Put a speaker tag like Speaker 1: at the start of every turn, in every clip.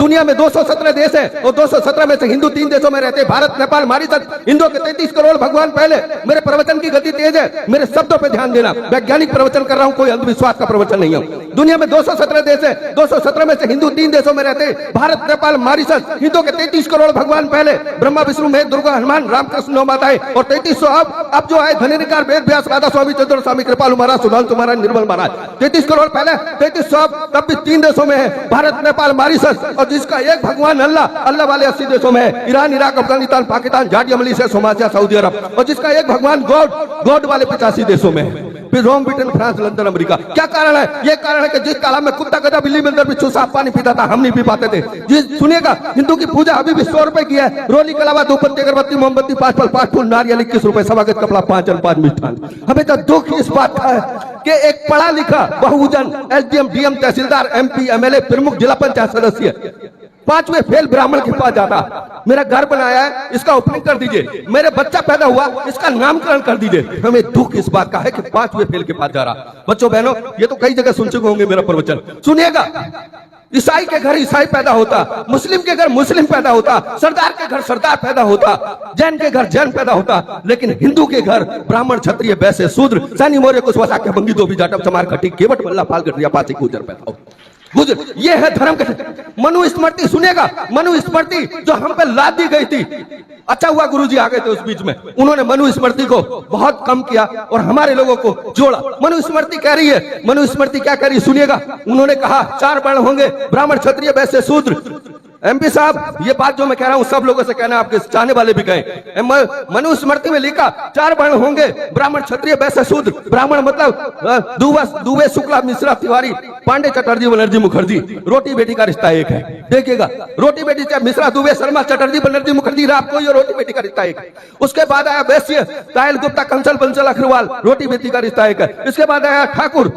Speaker 1: दुनिया में 217 देश है और 217 में से हिंदू 3 देशों में रहते हैं, भारत, नेपाल, मॉरिशस। हिंदुओं के 33 करोड़ भगवान पहले। मेरे प्रवचन की गति तेज है, मेरे शब्दों पे ध्यान देना। वैज्ञानिक प्रवचन कर रहा हूं, कोई अंधविश्वास का प्रवचन नहीं है। दुनिया में 217 देश है, 217 में से हिंदू 3 देशों में रहते हैं, भारत, नेपाल, मॉरिशस। हिंदुओं के 33 करोड़ भगवान पहले, ब्रह्मा, विष्णु, महेश, दुर्गा, हनुमान, रामकृष्ण, नौ माताएं और 3300 अब जो है धनेनिकार, वेद व्यास, राधा स्वामी, चंद्र स्वामी, कृपालु महाराज, सुधांशु महाराज, निर्मल महाराज। 33 करोड़ पहले, 3300 तब भी 3 देशों में है, भारत, नेपाल, मॉरिशस। और जिसका एक भगवान अल्लाह वाले 80 देशों में है, Iran, Iraq, Afghanistan, Pakistan, Georgia, Malaysia, Somalia, Saudi Arab. और जिसका एक भगवान गॉड वाले 85 देशों में है, फिर रोम, ब्रिटेन, फ्रांस, लंदन, अमेरिका। क्या कारण है? ये कारण है कि जिस तालाब में कुत्ता, गधा, बिल्ली, बंदर, बिच्छू, सांप पानी पीता था, हम नहीं पी पाते थे। सुनिएगा, हिंदू की पूजा अभी भी 100 रुपए की है। रोली के अलावा धूपबत्ती, अगरबत्ती, मोमबत्ती, 5 फल, 5 फूल, नारियल 21 रुपए, सवागत कपड़ा 5 अन्न, 5 मिष्ठान। हमें तो दुख इस बात का है कि एक पढ़ा लिखा बहुजन एसडीएम, डीएम, तहसीलदार, एमपी, एमएलए, प्रमुख, जिला पंचायत सदस्य 5वें फेल ब्राह्मण के पास जाता। मेरा घर बनाया है, इसका ओपनिंग कर दीजिए। मेरे बच्चा पैदा हुआ, इसका नामकरण कर दीजिए। हमें दुख इस बात का है कि 5वें फेल के पास जा रहा। बच्चों बहनों, ये तो कई जगह सुन चुके होंगे मेरा प्रवचन। सुनिएगा, ईसाई के घर ईसाई पैदा होता, मुस्लिम के घर मुस्लिम पैदा होता, सरदार के घर सरदार पैदा होता, जैन के घर जैन पैदा होता, लेकिन हिंदू के घर ब्राह्मण, क्षत्रिय, वैश्य, शूद्र, सैनी, मौर्य, कुशवाहा, के बंगी, धोबी, जाटव, चमार, खट्टी, केवट, मल्ला, पाल, गठरिया, पासी, गुजर पैदा होता। गुजर, ये है धर्म के। मनुस्मृति सुनेगा, मनुस्मृति जो हम पे लाद दी गई थी। अच्छा हुआ गुरुजी आ गए थे उस बीच में, उन्होंने मनुस्मृति को बहुत कम किया और हमारे लोगों को जोड़ा। मनुस्मृति कह रही है, मनुस्मृति क्या कह रही है सुनिएगा। उन्होंने कहा 4 वर्ण होंगे, ब्राह्मण, क्षत्रिय, वैश्य, शूद्र। एमपी साहब, ये बात जो मैं कह रहा हूं सब लोगों से कहना, आपके चाहने वाले भी कहें। मनुस्मृति में लिखा 4 वर्ण होंगे, ब्राह्मण, क्षत्रिय, वैश्य, शूद्र। ब्राह्मण मतलब दुबे, शुक्ला, मिश्रा, तिवारी, पांडे, चटर्जी, बनर्जी, मुखर्जी। रोटी बेटी का रिश्ता एक है। देखिएगा, रोटी बेटी चाहे मिश्रा, दुबे, शर्मा, चटर्जी, बनर्जी, मुखर्जी, आपको ये रोटी बेटी का रिश्ता एक है। उसके बाद आया वैश्य, कायल, गुप्ता, कंसल, बंसल, अग्रवाल, रोटी बेटी का रिश्ता एक है। इसके बाद आया ठाकुर,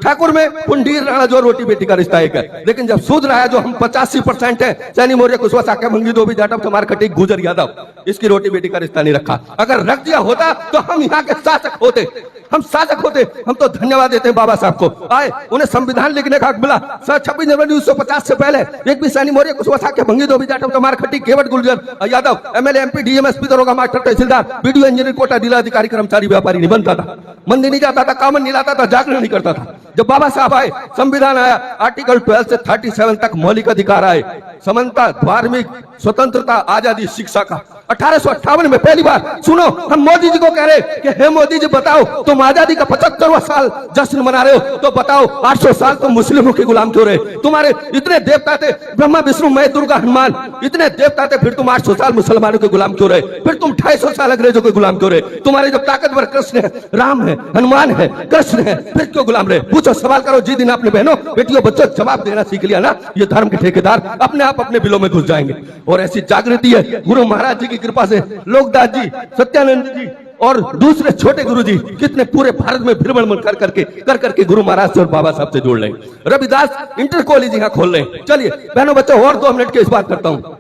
Speaker 1: ठाकुर में कुंडीर, राणा, जो रोटी बेटी का रिश्ता एक है। लेकिन जब शूद्र आया, जो हम 85% है, सैनी, मौर्य, कुशवाहा, के बंगी, धोबी, जाटव, चमार, खट्टी, गुजर, यादव, इसकी रोटी बेटी का रिश्ता नहीं रखा। अगर रख दिया होता तो हम यहाँ के शासक होते, हम शासक होते। हम तो धन्यवाद देते हैं बाबा साहब को, आए उन्हें संविधान लिखने का हक मिला। 26 जनवरी 1950 से पहले एक भी सैनी, मौर्य, कुशवाहा, के बंगी, धोबी, जाटव, चमार, खट्टी, केवट, गुजर, Yadav, MLA, MP, DM, SP, दरोगा, मास्टर, तहसीलदार, बीडीओ, इंजीनियर, कोटा, जिला अधिकारी, कर्मचारी, व्यापारी नहीं बनता था, मंदिर नहीं जाता था, कामन नहीं लाता था, जागरण नहीं करता था। जब बाबा साहब आए, संविधान आया, आर्टिकल 12 से 37 तक मौलिक अधिकार आए, समानता, धार्मिक स्वतंत्रता, आजादी, शिक्षा का। 1858 में पहली बार सुनो, हम मोदी जी को कह रहे कि हे मोदी जी बताओ, तुम आजादी का 75वां साल जश्न मना रहे हो, तो बताओ 800 साल तुम मुस्लिमों के गुलाम क्यों रहे? तुम्हारे इतने देवता थे, ब्रह्मा, विष्णु, महेश, दुर्गा, हनुमान, इतने देवता थे, फिर तुम 800 साल मुसलमानों के गुलाम क्यों रहे? फिर तुम 250 साल अंग्रेजों के गुलाम क्यों रहे? तुम्हारे जब ताकतवर कृष्ण है, राम है, हनुमान है, कृष्ण है, फिर क्यों गुलाम रहे? पूछो, सवाल करो। जिस दिन अपने बहनों, बेटियों, बच्चों जवाब देना सीख लिया ना, ये धर्म के ठेकेदार अपने आप अपने बिलों में घुस जाएंगे। और ऐसी जागृति है गुरु महाराज जी की कृपा से, लोकदास जी, सत्यानंद जी और दूसरे छोटे गुरु जी कितने पूरे भारत में भ्रमण कर करके गुरु महाराज से और बाबा साहब से जोड़ रहे हैं। रविदास इंटर कॉलेज यहाँ खोल रहे हैं। चलिए बहनों बच्चों, और 2 मिनट की इस बात करता हूँ।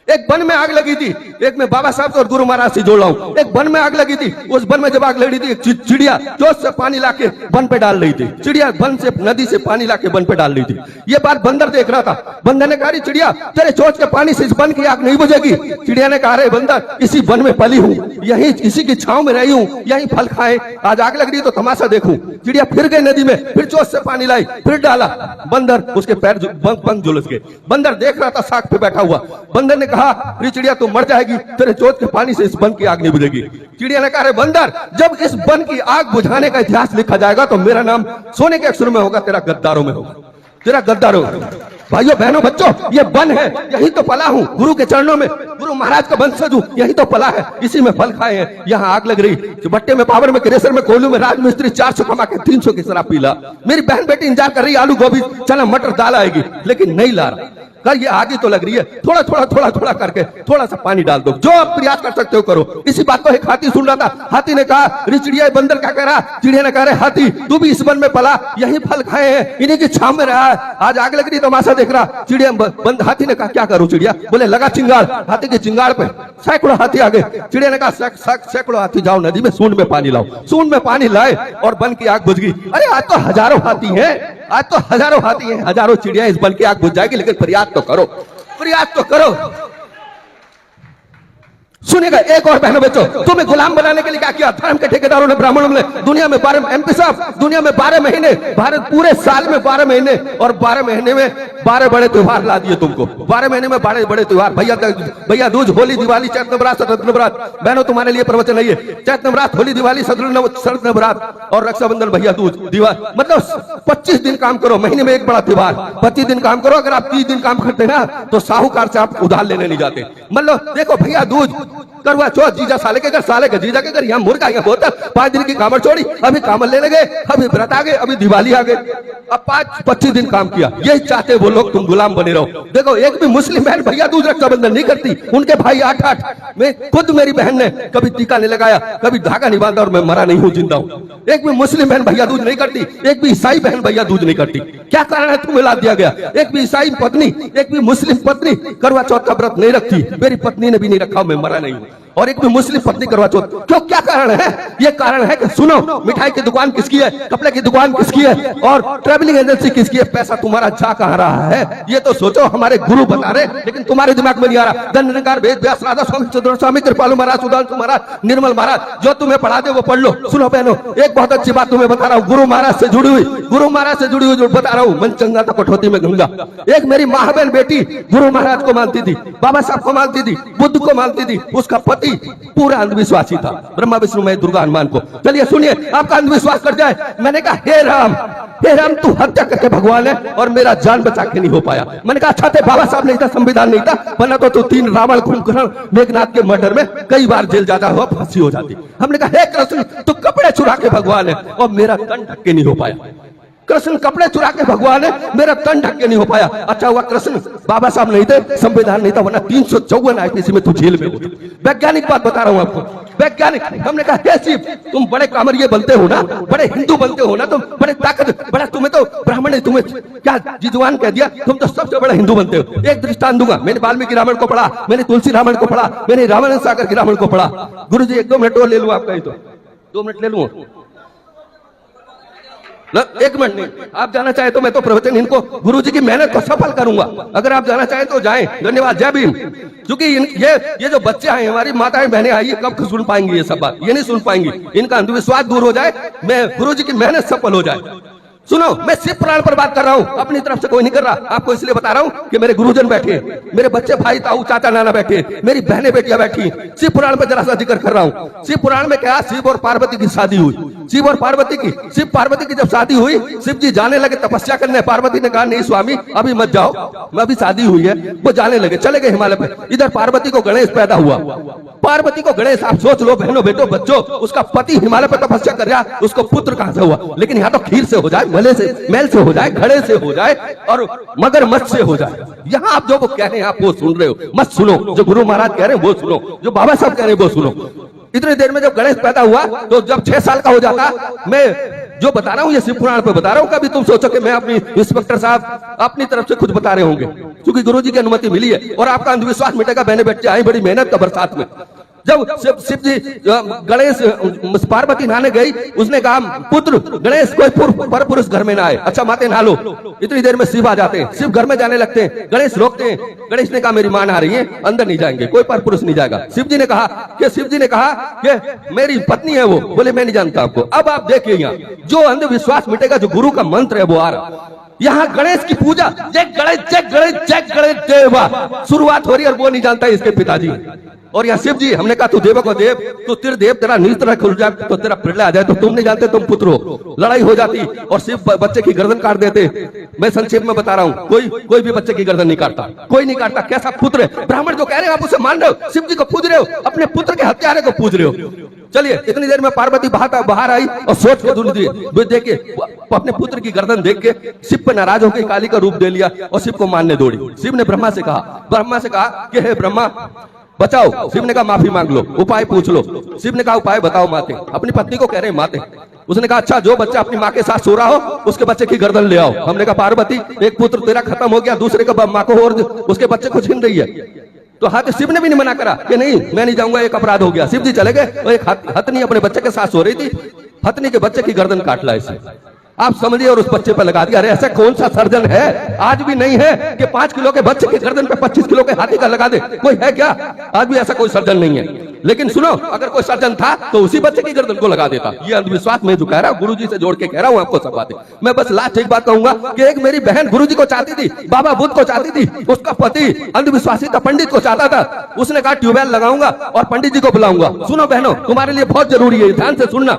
Speaker 1: एक वन में आग लगी थी, एक में बाबा साहब और गुरु महाराज से जोड़ रहा हूं। एक वन में आग लगी थी, उस वन में जब आग लगी थी, एक चिड़िया जोश से पानी लाके वन पे डाल रही थी। चिड़िया वन से, नदी से पानी लाके वन पे डाल रही थी। ये बात बंदर देख रहा था। बंदर ने कहा, चिड़िया तेरे चोट के पानी से इस वन की आग नहीं बुझेगी। चिड़िया ने कहा, अरे बंदर, इसी वन में पली हूँ, यही इसी की छांव में रही हूँ, यही फल खाए, आज आग लग रही तो तमाशा देखूं। चिड़िया फिर गई नदी में, फिर चोट से पानी लाई, फिर डाला। बंदर, उसके पैर पंख झुलस गए। बंदर देख रहा था साग पे बैठा हुआ। बंदर ने कहा, चिड़िया तू मर जाएगी, तेरे चोट के पानी से इस वन की आग नहीं बुझेगी। चिड़िया ने कहा, अरे बंदर, जब इस वन की आग बुझाने का इतिहास लिखा जाएगा तो मेरा नाम सोने के अक्षरों में होगा, तेरा गद्दारों में होगा, तेरा गद्दारों। भाइयों बहनों बच्चों, ये वन है, यही तो पला हूँ, गुरु के चरणों में, गुरु महाराज का वंशज हूँ, यही तो पला है, इसी में फल खाए हैं। यहाँ आग लग रही, भट्टे में, पावर में, क्रेशर में, कोयलू में, राजमिस्त्री 400 कमा के 300 की शराब पीला। मेरी बहन बेटी इंतजार कर रही, आलू, गोभी, चना, मटर, दाल आएगी, लेकिन नहीं ला रहा। कर ये आगे तो लग रही है, थोड़ा थोड़ा थोड़ा थोड़ा करके थोड़ा सा पानी डाल दो, जो आप प्रयास कर सकते हो करो। इसी बात को एक हाथी सुन रहा था। हाथी ने कहा, चिड़िया, बंदर क्या कह रहा? चिड़िया ने कहा, अरे हाथी, तू भी इस वन में पला, यही फल खाए हैं, इन्हीं की छांव में रहा है, आज आग लग रही तमाशा देख रहा। चिड़िया, हाथी ने कहा, क्या करूं? चिड़िया बोले, लगा चिंगाड़। हाथी की चिंगाड़ पे सैकड़ों हाथी आ गए। चिड़िया ने कहा, सैकड़ों हाथी जाओ नदी में, सूंड में पानी लाओ। सूंड में पानी लाए और वन की आग बुझ गई। अरे आज तो हजारों हाथी हैं, आज तो हजारों हाथी हैं, हजारों चिड़िया, इस वन की आग बुझ जाएगी, लेकिन प्रयास तो करो। प्रयास तो करो। सुनेगा एक और बहनों बच्चों, तुम्हें गुलाम बनाने के लिए क्या किया धर्म के ठेकेदारों ने, ब्राह्मणों ने। दुनिया में 12 MP साहब, दुनिया में 12 महीने, भारत पूरे साल में 12 महीने, और 12 महीने में 12 बड़े त्योहार ला दिए तुमको। 12 महीने में 12 बड़े त्योहार, भैया दूज, होली, दिवाली, चैत्र नवरात्र, शरद नवरात्र। बहनों तुम्हारे लिए प्रवचन है ये, चैत्र नवरात्र, होली, दिवाली, शरद नवरात्र और रक्षाबंधन, भैया दूज, दिवाली। मतलब 25 दिन काम करो, महीने में एक बड़ा त्योहार, 25 दिन काम करो। अगर आप 30 दिन काम करते ना तो साहूकार से आप उधार लेने नहीं जाते। मतलब देखो भैया दूज, करवा चौथ, जीजा साले के घर, साले के जीजा के घर, यहाँ मुर्गा, यहाँ होता। 5 दिन की कामर छोड़ी, अभी कामर लेने गए, अभी व्रत आ गए, अभी दिवाली आ गई, अब 25 दिन काम किया। यही चाहते वो लोग तुम गुलाम बने रहो। देखो एक भी मुस्लिम बहन भैया दूज रक्षाबंधन नहीं करती, उनके भाई 8-8 में, खुद मेरी बहन ने कभी टीका नहीं लगाया, कभी धागा नहीं बांधा और मैं मरा नहीं हूं, जिंदा हूं। एक भी मुस्लिम बहन भैया दूज नहीं करती, एक भी ईसाई बहन भैया दूज नहीं करती। क्या कारण है तुम्हें ला दिया गया? एक भी ईसाई पत्नी, एक भी मुस्लिम पत्नी करवा चौथ का व्रत नहीं रखती। मेरी पत्नी ने भी नहीं रखा, मैं मरा नहीं हूं। और एक भी मुस्लिम पत्नी करवा चौथ क्यों? क्या कारण है? ये कारण है कि सुनो, मिठाई की दुकान किसकी है, कपड़े की दुकान किसकी है, और ट्रैवलिंग एजेंसी किसकी है? पैसा तुम्हारा जा कहां रहा है ये तो सोचो। हमारे गुरु बता रहे, लेकिन तुम्हारे दिमाग में नहीं आ रहा। दंडकार, वेद व्यास, राधा स्वामी, चंद्र स्वामी, कृपालु महाराज, सुधांशु महाराज, निर्मल महाराज, जो तुम्हें पढ़ा दे वो पढ़ लो। सुनो बहनों, एक बहुत अच्छी बात तुम्हें बता रहा हूँ, गुरु महाराज से जुड़ी हुई, गुरु महाराज से जुड़ी हुई जो बता रहा हूँ। मन चंगा तो कठौती में गंगा। एक मेरी माँ बहन बेटी गुरु महाराज को मानती थी, बाबा साहब को मानती थी, बुद्ध को मानती थी। उसका पति पूरा अंधविश्वासी था, ब्रह्मा विष्णु महेश दुर्गा हनुमान को। चलिए सुनिए, आपका अंधविश्वास कर जाए। मैंने कहा हे राम तू हत्या करके भगवान है और मेरा जान बचा के नहीं हो पाया। मैंने कहा अच्छा थे बाबा साहब नहीं था, संविधान नहीं था, वरना तो तू 3 रावण, कुंभकर्ण, मेघनाथ के मर्डर में कई बार जेल जाता हुआ फांसी हो जाती। हमने कहा हे कृष्ण तू कपड़े चुरा के भगवान है और मेरा तन ढक के नहीं हो पाया। कृष्ण कपड़े चुरा के भगवान है, मेरा तन ढक के नहीं हो पाया। अच्छा हुआ कृष्ण बाबा साहब नहीं थे, संविधान नहीं था, वरना 354 IPC में तू जेल में होता। वैज्ञानिक बात बता रहा हूं आपको, वैज्ञानिक। हमने कहा हे शिव तुम बड़े कामरिये बनते हो ना, बड़े हिंदू बनते हो ना, तुम बड़े ताकत, बड़ा तुम्हें तो ब्राह्मण ने तुम्हें क्या जिजवान कह दिया, तुम तो सबसे बड़े हिंदू बनते हो। एक दृष्टांत दूंगा, मैंने वाल्मीकि रामायण को पढ़ा, मैंने तुलसी रामायण को पढ़ा, मैंने रामायण सागर की रामायण को पढ़ा। गुरु जी 1-2 मिनट और ले लूं आपका, ही तो 2 मिनट ले लूं। 1 मिनट नहीं, आप जाना चाहे तो मैं तो प्रवचन इनको गुरुजी की मेहनत को सफल करूंगा। अगर आप जाना चाहें तो जाएं। धन्यवाद, जय भीम। क्योंकि ये जो बच्चे आए, हमारी माताएं बहनें आई, ये कब सुन पाएंगी ये सब बात? ये नहीं सुन पाएंगी। इनका अंधविश्वास दूर हो जाए, मैं गुरुजी की मेहनत सफल हो जाए। सुनो, मैं शिव पुराण पर बात कर रहा हूँ, अपनी तरफ से कोई नहीं कर रहा। आपको इसलिए बता रहा हूँ कि मेरे गुरुजन बैठे, मेरे बच्चे, भाई, ताऊ, चाचा, नाना बैठे, मेरी बहनें बेटियां बैठी। शिव पुराण पर जरा सा जिक्र कर रहा हूँ। शिव पुराण में क्या, शिव और पार्वती की शादी हुई। शिव और पार्वती की, शिव पार्वती की जब शादी हुई, शिव जी जाने लगे तपस्या करने। पार्वती ने कहा नहीं स्वामी अभी मत जाओ, मैं अभी शादी हुई है। वो जाने लगे, चले गए हिमालय पे। इधर पार्वती को गणेश पैदा हुआ। पार्वती को गणेश, आप सोच लो बहनों बेटो बच्चों, उसका पति हिमालय पर तपस्या कर रहा, उसको पुत्र कहां से हुआ? लेकिन यहाँ तो खीर से हो जाए, मैल से हो जाए, घड़े से हो जाए और मगरमच्छ से हो जाए। यहाँ आप जो वो कह रहे हैं आप वो सुन रहे हो, मत सुनो। जो गुरु महाराज कह रहे हैं वो सुनो, जो बाबा साहब कह रहे हैं वो सुनो। इतनी देर में जब गणेश पैदा हुआ तो जब 6 साल का हो जाता, मैं जो बता रहा हूँ ये शिव पुराण पे बता रहा हूँ। कभी तुम सोचो कि मैं अपनी इंस्पेक्टर साहब अपनी तरफ से कुछ बता रहे होंगे, क्योंकि गुरुजी की अनुमति मिली है और आपका अंधविश्वास मिटेगा। बहने बच्चे आए बड़ी मेहनत का बरसात में। जब शिव जी गणेश पार्वती नहाने गई, उसने कहा पुत्र गणेश कोई पर पुरुष घर में ना आए। अच्छा माते नहा लो। इतनी देर में शिव आ जाते हैं, शिव घर में जाने लगते हैं, गणेश रोकते हैं। गणेश ने कहा मेरी मां नहा रही है, अंदर नहीं जाएंगे, कोई पर पुरुष नहीं जाएगा। शिव जी ने कहा कि मेरी पत्नी है वो। बोले मैं नहीं जानता आपको। अब आप देखिए यहाँ जो अंधविश्वास मिटेगा, जो गुरु का मंत्र है वो आ रहा। यहाँ गणेश की पूजा, जय गणेश जय गणेश जय गणेश देवा शुरुआत हो रही है और वो नहीं जानता इसके पिताजी। और यहाँ शिव जी, हमने कहा तू देव को देव, तू त्रिदेव, तेरा नीत्र खुल जाए तो तेरा प्रलय आ जाए तो तुम नहीं जानते तुम पुत्र हो। लड़ाई हो जाती और शिव बच्चे की गर्दन काट देते। मैं संक्षेप में बता रहा हूँ, कोई भी बच्चे की गर्दन नहीं काटता, कोई नहीं काटता। कैसा पुत्र है? ब्राह्मण जो कह रहे हैं आप उसे मान रहे हो, शिव जी को पूज रहे हो, अपने पुत्र के हत्यारे को पूज रहे हो। चलिए इतनी देर में पार्वती बाहर आई और सोच के देख के अपने पुत्र की गर्दन देख के शिव पे नाराज होकर काली का रूप दे लिया और शिव को मारने दौड़ी। शिव ने ब्रह्मा से कहा कि हे ब्रह्मा बचाओ। शिव ने कहा माफी मांग लो, उपाय पूछ लो। शिव ने कहा उपाय बताओ माते। अपनी पत्नी को कह रहे हैं माते। उसने कहा अच्छा जो बच्चा अपनी माँ के साथ सो रहा हो उसके बच्चे की गर्दन ले आओ। हमने कहा पार्वती एक पुत्र तेरा खत्म हो गया, दूसरे का माँ को और उसके बच्चे को छीन रही है। तो हाँ, तो शिव ने भी नहीं मना करा कि नहीं मैं नहीं जाऊंगा, एक अपराध हो गया। शिव जी चले गए और एक हथनी अपने बच्चे के साथ सो रही थी, हथनी के बच्चे की गर्दन काट ला इसे। आप समझिए और उस बच्चे पर लगा दिया। अरे ऐसा कौन सा सर्जन है, आज भी नहीं है कि 5 किलो के बच्चे की गर्दन पे 25 किलो के हाथी का लगा दे, कोई है क्या? आज भी ऐसा कोई सर्जन नहीं है। लेकिन सुनो, अगर कोई सर्जन था तो उसी बच्चे की गर्दन को लगा देता। ये अंधविश्वास मैं जो कह रहा हूँ, गुरुजी से जोड़ के कह रहा हूँ आपको सब बातें। मैं बस लास्ट एक बात कहूंगा कि एक मेरी बहन गुरुजी को चाहती थी, बाबा बुद्ध को चाहती थी, उसका पति अंधविश्वासी था, पंडित को चाहता था। उसने कहा ट्यूबवेल लगाऊंगा और पंडित जी को बुलाऊंगा। सुनो बहनों, तुम्हारे लिए बहुत जरूरी है, ध्यान से सुनना।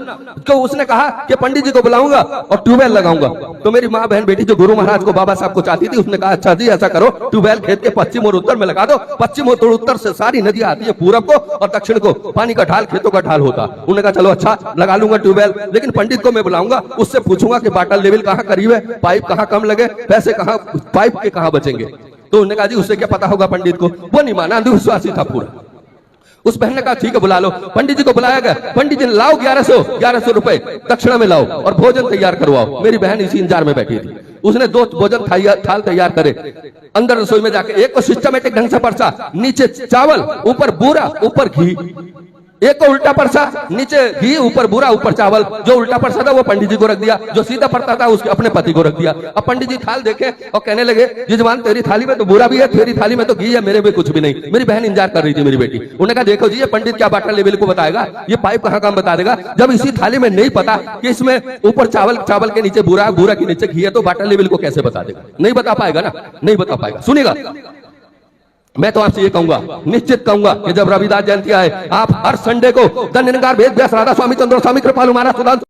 Speaker 1: तो उसने कहा कि पंडित जी को बुलाऊंगा और ट्यूबवेल लगाऊंगा। तो मेरी माँ बहन बेटी जो गुरु महाराज को, बाबा साहब को चाहती थी, उसने कहा अच्छा जी ऐसा करो, ट्यूबवेल खेत के पश्चिम और उत्तर में लगा दो। पश्चिम और उत्तर से सारी नदियां आती है, पूरब को और दक्षिण को पानी का ढाल, खेतों का ढाल होता। उन्होंने कहा चलो अच्छा लगा लूंगा ट्यूबवेल, लेकिन पंडित को मैं बुलाऊंगा, उससे पूछूंगा कि वाटर लेवल कहाँ करीब है, पाइप कहाँ कम लगे, पैसे कहाँ, पाइप के कहाँ बचेंगे। तो उन्होंने कहा जी उससे क्या पता होगा पंडित को। वो नहीं माना, अंधविश्वासी था पूरा। उस बहन ने कहा ठीक है बुला लो। पंडित जी को बुलाया गया। पंडित जी ने लाओ 1100 रुपए दक्षिणा में लाओ और भोजन तैयार करवाओ। मेरी बहन इसी इंतजार में बैठी थी। उसने 2 भोजन थाल तैयार करे, अंदर रसोई में जाके एक को सिस्टमेटिक ढंग से परसा, नीचे चावल, ऊपर बूरा, ऊपर घी। एक को उल्टा परसा, नीचे घी, ऊपर बूरा, ऊपर चावल। जो उल्टा परसा था वो पंडित जी को रख दिया, जो सीधा परता था उसके अपने पति को रख दिया। अब पंडित जी थाल देखे और कहने लगे यजमान तेरी थाली में तो बूरा भी है, तेरी थाली में तो घी है, मेरे में कुछ भी नहीं। मेरी बहन इंतजार कर रही थी, मेरी बेटी। उन्होंने कहा देखो जी ये पंडित क्या वाटर लेवल को बताएगा, ये पाइप कहाँ काम बता देगा, जब इसी थाली में नहीं पता कि इसमें ऊपर चावल, चावल के नीचे बूरा, बूरा के नीचे घी है, तो वाटर लेवल को कैसे बता देगा? नहीं बता पाएगा ना, नहीं बता पाएगा। सुनिएगा, मैं तो आपसे ये कहूंगा, निश्चित कहूंगा कि जब रविदास जयंती आए, आप हर संडे को द निरंकार वेद व्यास राधा स्वामी चंद्र स्वामी कृपालु महाराज सुधांशु